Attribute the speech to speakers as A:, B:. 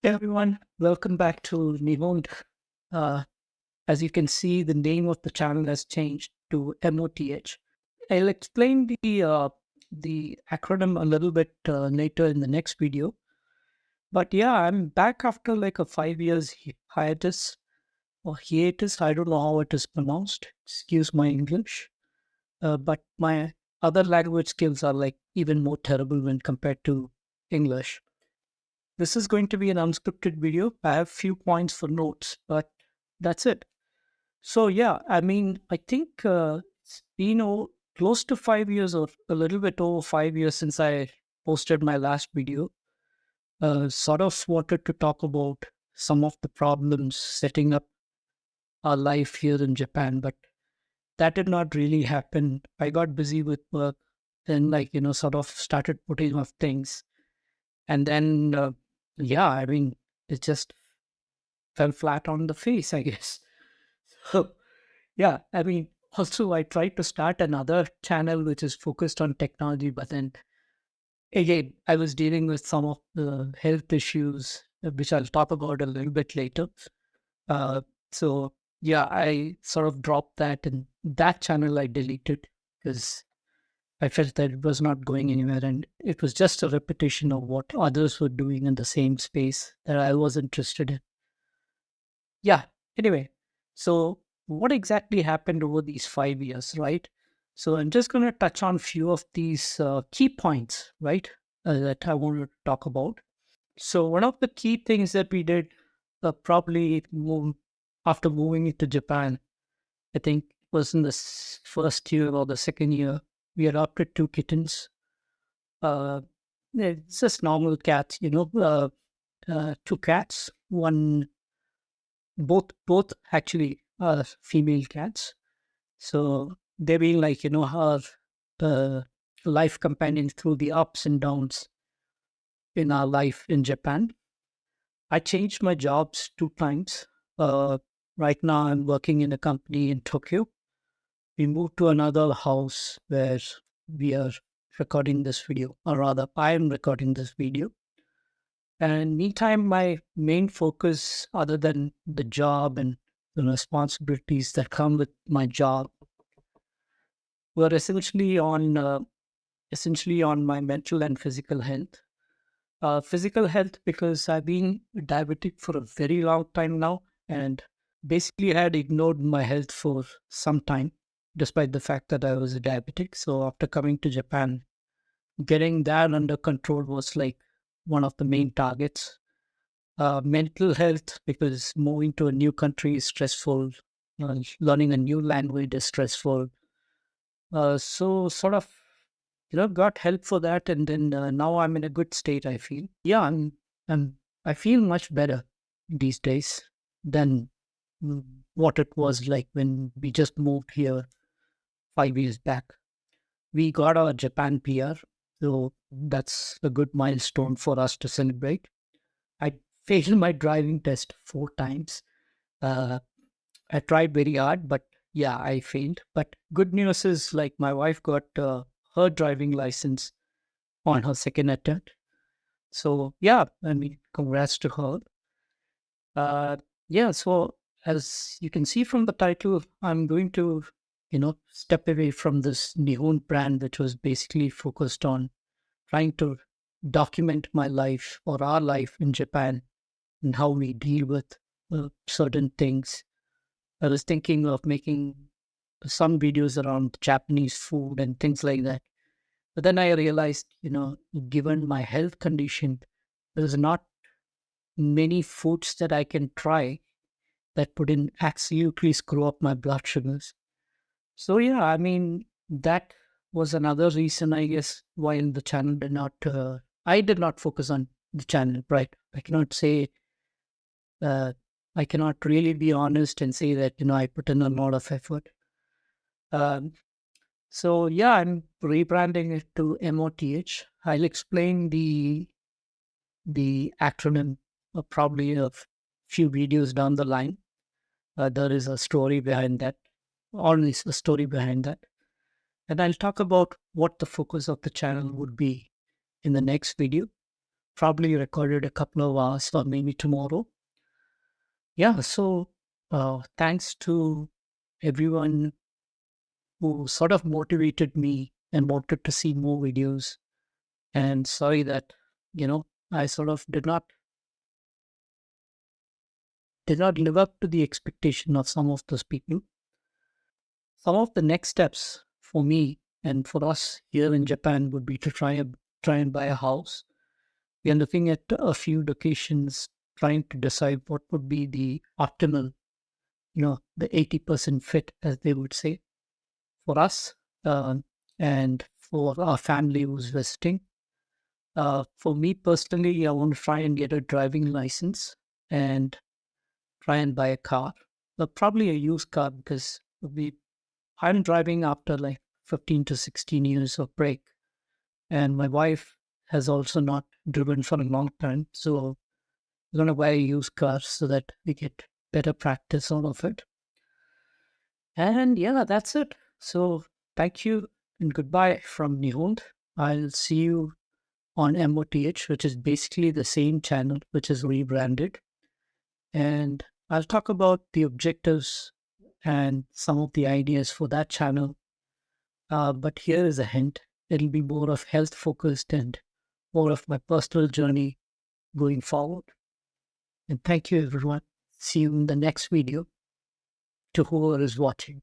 A: Hey everyone, welcome back to Nihoned. Uh, as you can see, the name of the channel has changed to MOTH. I'll explain the acronym a little bit later in the next video. But yeah, I'm back after like a 5 years hiatus or hiatus. I don't know how it is pronounced. Excuse my English. But my other language skills are like even more terrible when compared to English. This is going to be an unscripted video. I have few points for notes, but that's it. So yeah, I mean, I think it's been close to 5 years or a little bit over 5 years since I posted my last video. Sort of wanted to talk about some of the problems setting up our life here in Japan, but that did not really happen. I got busy with work, then sort of started putting off things, and then yeah, I mean, it just fell flat on the face, I guess. So, yeah, I mean, also, I tried to start another channel which is focused on technology, but then again, I was dealing with some of the health issues, which I'll talk about a little bit later. Uh, so, yeah, I sort of dropped that, and that channel I deleted because I felt that it was not going anywhere, and it was just a repetition of what others were doing in the same space that I was interested in. Yeah. Anyway, so what exactly happened over these 5 years, right? So I'm just going to touch on few of these key points, right, that I want to talk about. So one of the key things that we did, after moving into Japan, I think was in the first year or the second year, we adopted two kittens. Uh, it's just normal cats, two cats, one both actually are female cats. So they've been like, our uh, life companions through the ups and downs in our life in Japan. I changed my jobs two times. Uh, right now, I'm working in a company in Tokyo. We moved to another house where we are recording this video, or rather, I am recording this video. And meantime, my main focus, other than the job and the responsibilities that come with my job, were essentially on my mental and physical health. Physical health because I've been diabetic for a very long time now, and basically I had ignored my health for some time, despite the fact that I was a diabetic. So after coming to Japan, getting that under control was like one of the main targets. Mental health because moving to a new country is stressful. Learning a new language is stressful. So sort of, got help for that, and then now I'm in a good state. I feel, yeah, I'm I feel much better these days than what it was like when we just moved here 5 years back. We got our Japan PR, so that's a good milestone for us to celebrate. I failed my driving test 4 times. Uh, I tried very hard, but yeah, I failed. But good news is, like, my wife got her driving license on her second attempt. So yeah, I mean, congrats to her. Uh, yeah, so as you can see from the title, I'm going to, step away from this Nihon brand, which was basically focused on trying to document my life or our life in Japan and how we deal with certain things. I was thinking of making some videos around Japanese food and things like that. But then I realized, given my health condition, there's not many foods that I can try that wouldn't absolutely screw up my blood sugars. So yeah, I mean, that was another reason, I guess, why the channel did not, I did not focus on the channel, right? Uh, I cannot really be honest and say that, I put in a lot of effort. Um, so yeah, I'm rebranding it to MOTH. I'll explain the acronym probably a few videos down the line. There is a story behind that, always a story behind that. And I'll talk about what the focus of the channel would be in the next video. probably recorded a couple of hours or maybe tomorrow. Yeah, so thanks to everyone who sort of motivated me and wanted to see more videos. And sorry that, I sort of did not live up to the expectation of some of those people. Some of the next steps for me and for us here in Japan would be to try and buy a house. We are looking at a few locations, trying to decide what would be the optimal, the 80% fit, as they would say, for us and for our family who's visiting. For me personally, I want to try and get a driving license and try and buy a car, probably a used car because I'm driving after like 15 to 16 years of break, and my wife has also not driven for a long time. So we're going to buy a used car so that we get better practice out of it. And yeah, that's it. So thank you and goodbye from Nihoned. I'll see you on MOTH, which is basically the same channel, which is rebranded. And I'll talk about the objectives and some of the ideas for that channel. But here is a hint, it'll be more of health focused and more of my personal journey going forward. And thank you, everyone. See you in the next video to whoever is watching.